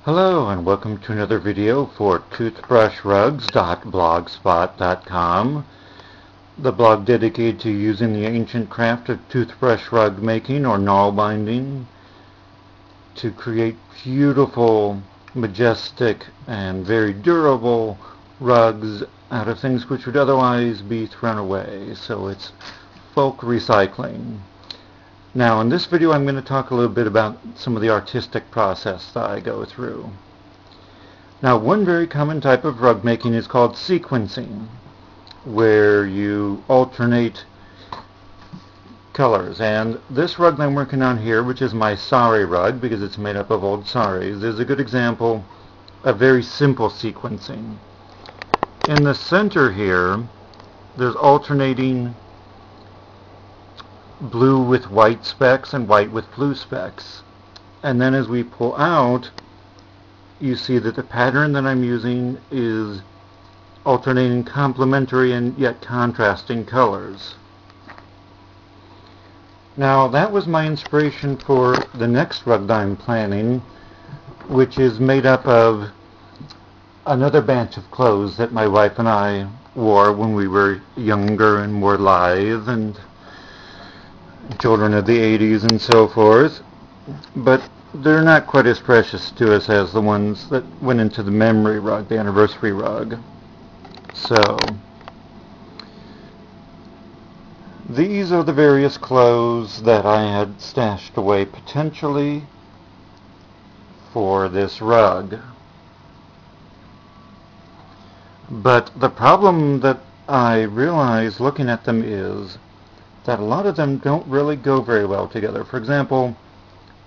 Hello and welcome to another video for toothbrushrugs.blogspot.com, the blog dedicated to using the ancient craft of toothbrush rug making or naalbinding to create beautiful, majestic, and very durable rugs out of things which would otherwise be thrown away. So it's bulk recycling. Now in this video I'm going to talk a little bit about some of the artistic process that I go through. Now one very common type of rug making is called sequencing, where you alternate colors. And this rug that I'm working on here, which is my sari rug because it's made up of old saris, is a good example of very simple sequencing. In the center here there's alternating blue with white specks and white with blue specks, and then as we pull out you see that the pattern that I'm using is alternating complementary and yet contrasting colors. Now that was my inspiration for the next rug that I'm planning, which is made up of another batch of clothes that my wife and I wore when we were younger and more lithe and children of the 80s and so forth, but they're not quite as precious to us as the ones that went into the memory rug, the anniversary rug. So these are the various clothes that I had stashed away potentially for this rug. But the problem that I realize looking at them is that a lot of them don't really go very well together. For example,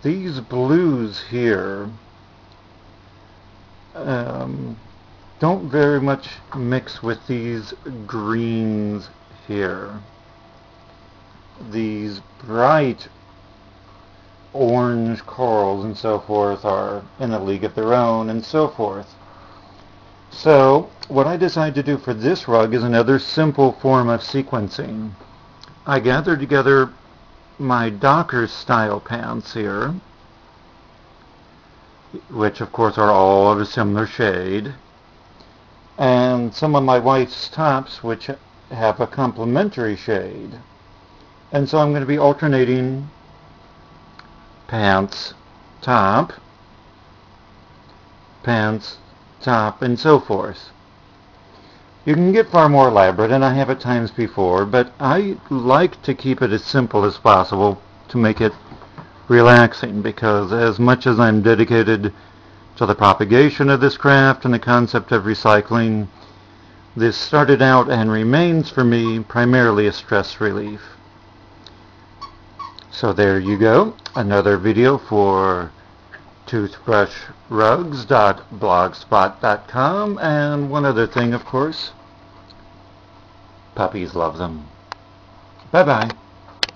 these blues here don't very much mix with these greens here. These bright orange corals and so forth are in a league of their own and so forth. So what I decided to do for this rug is another simple form of sequencing. I gathered together my Dockers style pants here, which of course are all of a similar shade, and some of my wife's tops which have a complementary shade. And so I'm going to be alternating pants, top, and so forth. You can get far more elaborate, and I have at times before, but I like to keep it as simple as possible to make it relaxing, because as much as I'm dedicated to the propagation of this craft and the concept of recycling, this started out and remains for me primarily a stress relief. So there you go, another video for toothbrushrugs.blogspot.com, and one other thing, of course, puppies love them. Bye-bye.